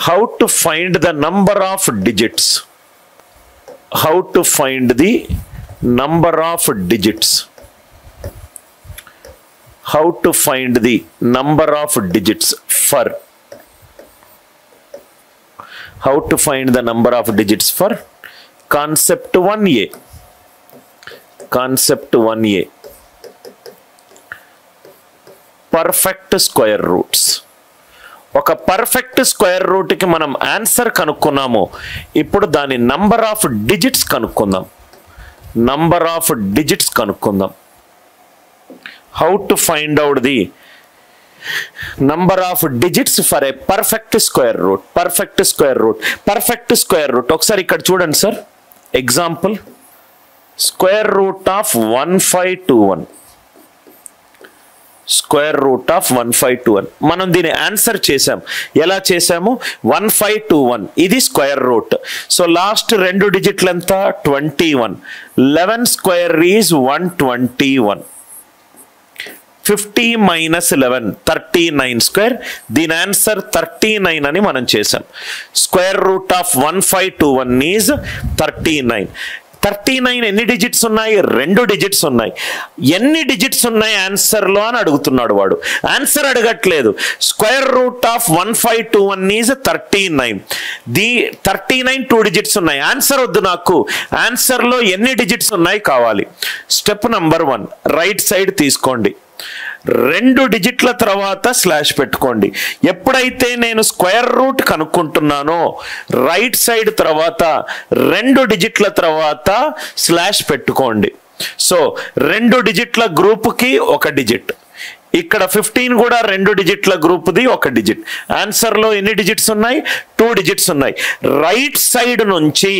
how to find the number of digits. How to find the number of digits. How to find the number of digits for. How to find the number of digits for concept 1a. Concept 1a. Perfect square roots. ఒక perfect square రూట్కి మనం answer కనుక్కున్నాము. ఇప్పుడు దాని number of digits కనుక్కుందాం. Number of digits కనుక్కుందాం. How to find out the number of digits for a perfect square route. Perfect square route. Perfect square route ఒకసారి ఇక్కడ చూడండి sir. Example square root of 1521. Square root of 1521. మనం దీని answer చేసాం. ఎలా చేసాము? 1521 ఇది స్క్వేర్ రూట్. సో లాస్ట్ రెండు డిజిట్లు ఎంత? 21. 11 స్క్వేర్ ఈజ్ 121. 50 minus 11 39 square. దీని ఆన్సర్ 39 అని మనం చేసాం. Square root of 1521 is 39. 39 ఎన్ని డిజిట్స్ ఉన్నాయి? 2 డిజిట్స్ ఉన్నాయి. ఎన్ని డిజిట్స్ ఉన్నాయి ఆన్సర్లో అని అడుగుతున్నాడు వాడు. ఆన్సర్ అడగట్లేదు. Square root of 1521 is 39. 39 2 digits ఉన్నాయి. ఆన్సర్ వద్దు నాకు. ఆన్సర్లో ఎన్ని డిజిట్స్ ఉన్నాయి కావాలి. స్టెప్ నంబర్ 1 రైట్ సైడ్ తీసుకోండి. 2 డిజిట్ల తర్వాత స్లాష్ పెట్టుకోండి. ఎప్పుడైతే నేను స్క్వేర్ రూట్ కనుక్కుంటున్నానో రైట్ సైడ్ తర్వాత 2 డిజిట్ల తర్వాత స్లాష్ పెట్టుకోండి. సో 2 డిజిట్ల గ్రూప్కి 1 డిజిట్. ఇక్కడ 15 కూడా 2 డిజిట్ల గ్రూప్ది 1 డిజిట్. ఆన్సర్లో ఎన్ని డిజిట్స్ ఉన్నాయి? 2 డిజిట్స్ ఉన్నాయి. రైట్ సైడ్ నుంచి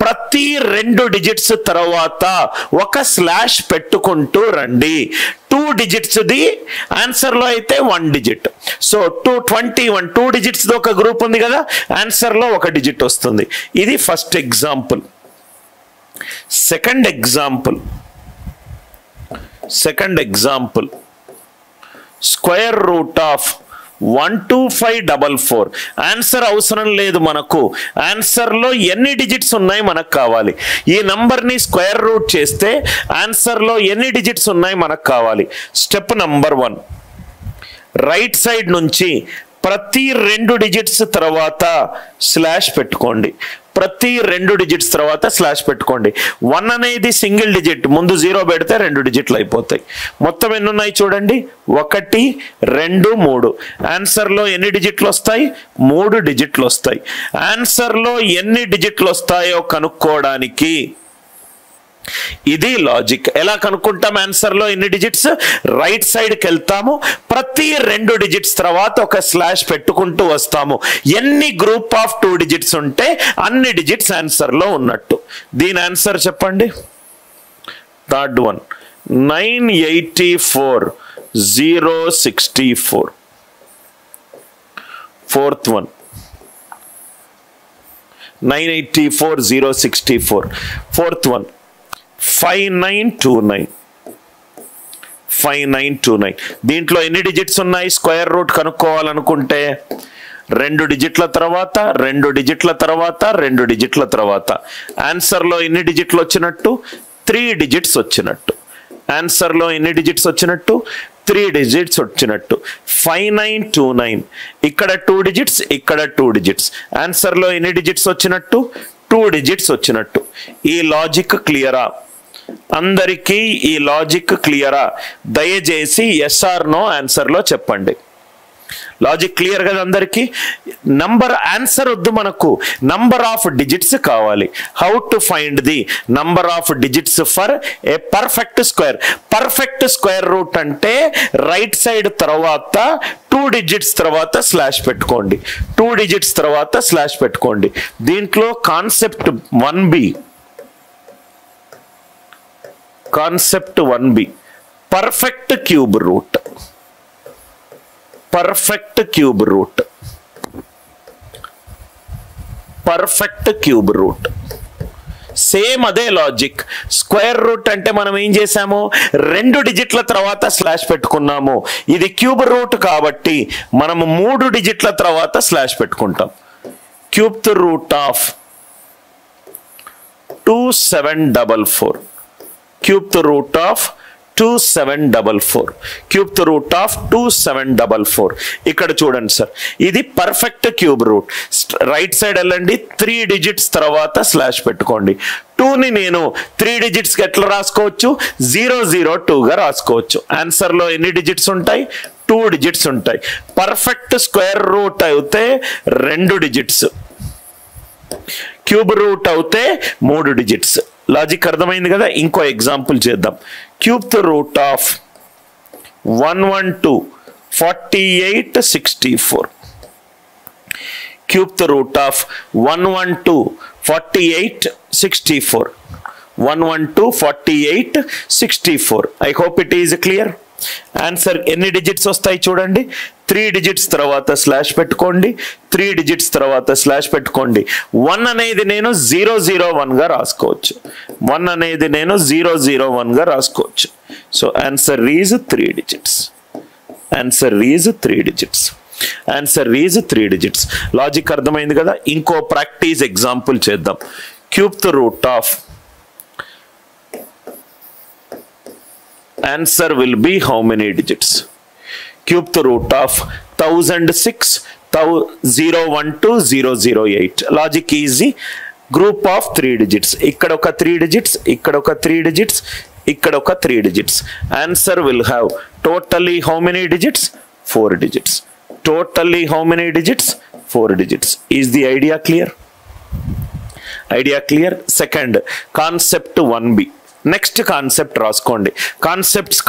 ప్రతి 2 డిజిట్స్ తర్వాత ఒక స్లాష్ పెట్టుకుంటూ రండి. 2 డిజిట్స్ది ఆన్సర్లో అయితే 1 డిజిట్. సో 221 2 డిజిట్స్ది ఒక గ్రూప్ ఉంది కదా, ఆన్సర్లో 1 డిజిట్ వస్తుంది. ఇది first example. Second example square root of 12544. Answer అవసరం లేదు మనకు. ఆన్సర్లో ఎన్ని డిజిట్స్ ఉన్నాయి మనకు కావాలి. ఈ నంబర్ని స్క్వేర్ రూట్ చేస్తే ఆన్సర్లో ఎన్ని డిజిట్స్ ఉన్నాయి మనకు కావాలి. స్టెప్ నంబర్ 1 రైట్ సైడ్ నుంచి ప్రతి 2 డిజిట్స్ తర్వాత స్లాష్ పెట్టుకోండి. ప్రతి 2 డిజిట్స్ తర్వాత స్లాష్ పెట్టుకోండి. 1 అనేది సింగిల్ డిజిట్, ముందు 0 పెడితే 2 డిజిట్లు అయిపోతాయి. మొత్తం ఎన్ని ఉన్నాయి చూడండి, 1 2 3. ఆన్సర్లో ఎన్ని డిజిట్లు వస్తాయి? 3 డిజిట్లు వస్తాయి. ఆన్సర్లో ఎన్ని డిజిట్లు వస్తాయో కనుక్కోవడానికి ఇది లాజిక్. ఎలా కనుక్కుంటాం ఆన్సర్లో ఎన్ని డిజిట్స్? రైట్ సైడ్కి వెళ్తాము, ప్రతి 2 డిజిట్స్ తర్వాత ఒక స్లాష్ పెట్టుకుంటూ వస్తాము. ఎన్ని గ్రూప్ ఆఫ్ 2 డిజిట్స్ ఉంటే అన్ని డిజిట్స్ ఆన్సర్లో ఉన్నట్టు. దీని ఆన్సర్ చెప్పండి. Third one 984064. Fourth one 984064. Fourth one 5929. దీంట్లో ఎన్ని డిజిట్స్ ఉన్నాయి? స్క్వేర్ రూట్ కనుక్కోవాలనుకుంటే 2 డిజిట్ల తర్వాత 2 డిజిట్ల తర్వాత 2 డిజిట్ల తర్వాత. ఆన్సర్లో ఎన్ని డిజిట్లు వచ్చినట్టు? 3 డిజిట్స్ వచ్చినట్టు. ఆన్సర్లో ఎన్ని డిజిట్స్ వచ్చినట్టు? 3 డిజిట్స్ వచ్చినట్టు. 5929. ఇక్కడ 2 డిజిట్స్, ఇక్కడ 2 డిజిట్స్. ఆన్సర్లో ఎన్ని డిజిట్స్ వచ్చినట్టు? 2 డిజిట్స్ వచ్చినట్టు. ఈ లాజిక్ క్లియరా అందరికీ? ఈ లాజిక్ క్లియరా? దయచేసి ఎస్ ఆర్ నో ఆన్సర్లో చెప్పండి. లాజిక్ క్లియర్ కదా అందరికీ? నంబర్ ఆన్సర్ వద్దు మనకు, నంబర్ ఆఫ్ డిజిట్స్ కావాలి. How to find the number of digits for a perfect square. Perfect square route అంటే రైట్ సైడ్ తర్వాత 2 డిజిట్స్ తర్వాత స్లాష్ పెట్టుకోండి. 2 డిజిట్స్ తర్వాత స్లాష్ పెట్టుకోండి. దీంట్లో concept 1b perfect cube root. Perfect cube root. Perfect cube root same అదే logic. Square root అంటే మనం ఏం చేసాము? 2 డిజిట్ల తర్వాత స్లాష్ పెట్టుకున్నాము. ఇది క్యూబ్ రూట్ కాబట్టి మనము 3 డిజిట్ల తర్వాత స్లాష్ పెట్టుకుంటాం. cube root of 2744, cube root of 2744, cube root of 2744. ఇక్కడ చూడండి సార్, ఇది perfect cube root. Right side వెళ్ళండి, 3 digits తర్వాత స్లాష్ పెట్టుకోండి. 2ని నేను 3 digits ఎట్లా రాసుకోవచ్చు? 002గా రాసుకోవచ్చు. ఆన్సర్లో ఎన్ని డిజిట్స్ ఉంటాయి? 2 digits ఉంటాయి. పర్ఫెక్ట్ స్క్వేర్ రూట్ అయితే 2 digits, క్యూబ్ రూట్ అయితే 3 digits. లాజిక్ అర్థమైంది కదా? ఇంకో ఎగ్జాంపుల్ చేద్దాం. Cube root of 112 4864, cube root of 112 4864, 112 4864. I hope it is clear. Answer ఎన్ని డిజిట్స్ వస్తాయి చూడండి. 3 digits తర్వాత స్లాష్ పెట్టుకోండి, 3 digits తర్వాత స్లాష్ పెట్టుకోండి. 1 అనేది నేను 001గా రాసుకోవచ్చు, 1 అనేది నేను 001గా రాసుకోవచ్చు. So answer is 3 digits, answer is 3 digits, answer is 3 digits. Logic అర్థమైంది కదా? ఇంకో ప్రాక్టీస్ ఎగ్జాంపుల్ చేద్దాం. Cube root of answer will be how many digits? Cube root of 1006 012 008. Logic easy. Group of 3 digits. ikkada oka 3 digits, ikkada oka 3 digits, ikkada oka 3 digits. Answer will have totally how many digits? 4 digits. Totally how many digits? 4 digits. Is the idea clear? Idea clear? Second concept 1b. Next concept రాసుకోండి. Concepts.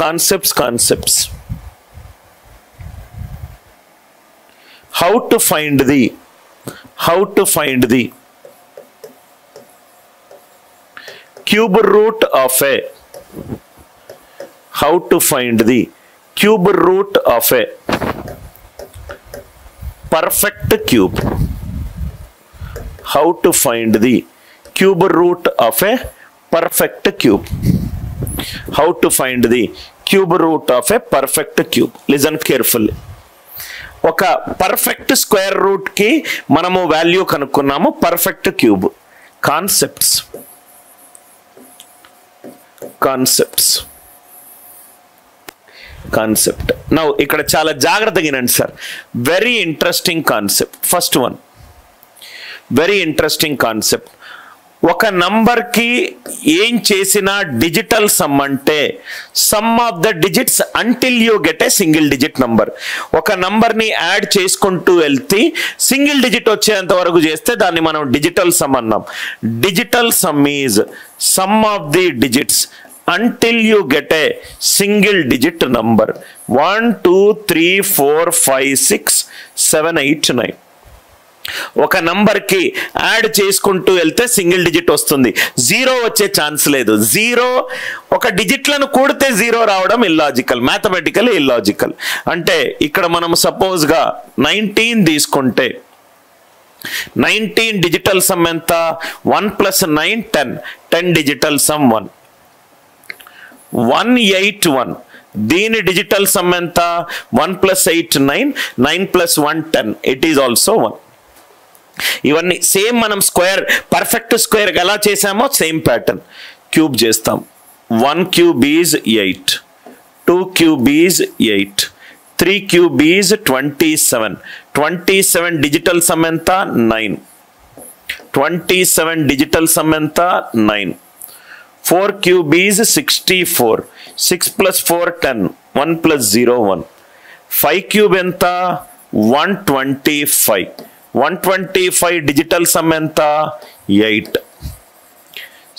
How to find the cube root of a, how to find the cube root of a perfect cube, how to find the cube root of a perfect cube. How to find the cube root of a perfect cube? Listen carefully. ఒక perfect square root కి మనము value కనుక్కున్నాము, perfect cube. Concept now ఇక్కడ చాలా జాగ్రత్తగా వినండి sir. Very interesting concept. First one, very interesting concept. ఒక నంబర్కి ఏం చేసినా డిజిటల్ సమ్ అంటే sum of the digits until you get a single digit number. ఒక నంబర్ని యాడ్ చేసుకుంటూ వెళ్తే సింగిల్ డిజిట్ వచ్చేంత వరకు చేస్తే దాన్ని మనం డిజిటల్ సమ్ అన్నాం. Digital sum is some of the digits until you get a single digit number. 1 2 3 4 5 6 7 8 9. ఒక నంబర్ కి యాడ్ చేసుకుంటూ వెళ్తే సింగిల్ డిజిట్ వస్తుంది, జీరో వచ్చే ఛాన్స్ లేదు. జీరో ఒక డిజిట్లను కూడితే జీరో రావడం ఇల్లాజికల్, మ్యాథమెటికల్ ఇల్లాజికల్. అంటే ఇక్కడ మనం సపోజ్ గా 19 తీసుకుంటే 19 డిజిటల్ సమ్ ఎంత? 1 + 9 10, 10 డిజిటల్ సమ్ 1. 181 దీని డిజిటల్ సమ్ ఎంత? 1 + 8 9, 9 + 1 10, ఇట్ ఈజ్ ఆల్సో 1. ఇవన్నీ సేమ్ మనం స్క్వేర్, పర్ఫెక్ట్ స్క్వేర్ ఎలా చేసామో సేమ్ ప్యాటర్న్ క్యూబ్ చేస్తాం. 1 cube is 8, 2 cube is 8, 3 cube is 27. 27 digital sum ఎంత? 9. 27 డిజిటల్ సమ్ ఎంత? 9. 4 క్యూబ్ ఈజ్ 64, 6 + 4 10, 1 + 0 1. 5 క్యూబ్ ఎంత? 125. 125 డిజిటల్ సమ్ ఎంత? 8.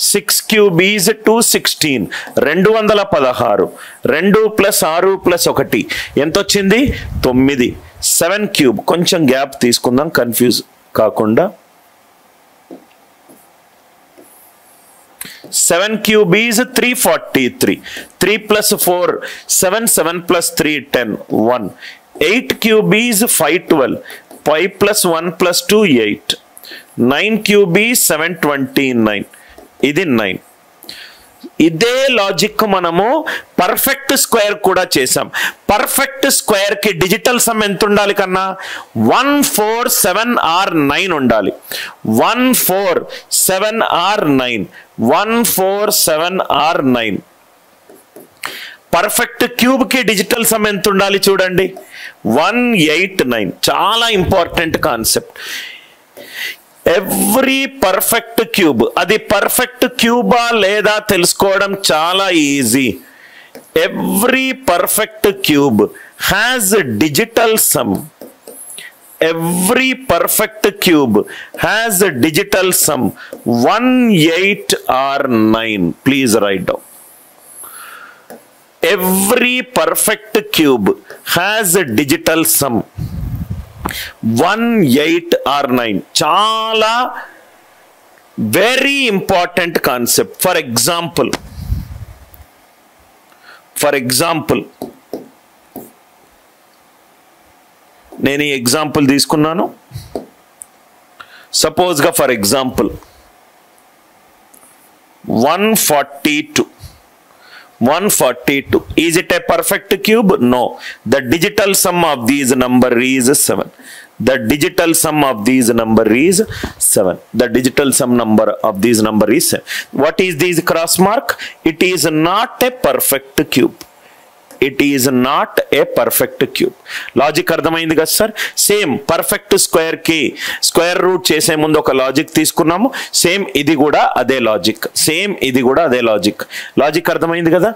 6 క్యూబ్ ఈజ్ 216, 216. 2 + 6 + 1 ఎంత వచ్చింది? 9. 7 క్యూబ్, కొంచెం గ్యాప్ తీసుకుందాం కన్ఫ్యూజ్ కాకుండా. 7 cube is 343, 3 + 4 7, 7 + 3 10 1. 8 cube is 512, 5 + 1 + 2 8. 9 cube is 729, ఇది 9. ఇదే లాజిక్ మనము పర్ఫెక్ట్ స్క్వేర్ కూడా చేసాం. పర్ఫెక్ట్ స్క్వేర్ కి డిజిటల్ సమ్ ఎంత ఉండాలి కన్నా? 1 4 7 or 9 ఉండాలి. 1 4 7 or 9. 1 4 7 or 9. పర్ఫెక్ట్ క్యూబ్ కి డిజిటల్ సమ్ ఎంత ఉండాలి చూడండి, 1 8 9. చాలా important concept. Every perfect cube, అది పర్ఫెక్ట్ క్యూబా లేదా తెలుసుకోవడం చాలా easy. Every perfect cube has digital sum. Every perfect cube has digital sum 1 8 or 9. Please right down. Every perfect cube has a digital sum 1 8 or 9. Chala very important concept. For example, నేను ఈ example తీసుకున్నాను. Suppose గా for example 142. 142. Is it a perfect cube? No. The digital sum of these number is 7. The digital sum of these number is 7. The digital sum number of these number is 7. What is this cross mark? It is not a perfect cube. It is not a perfect cube. Logic అర్థమైంది కదా sir? Same perfect square కి square root చేసే ముందు ఒక logic తీసుకున్నాము. Same ఇది కూడా అదే లాజిక్. లాజిక్ అర్థమైంది కదా?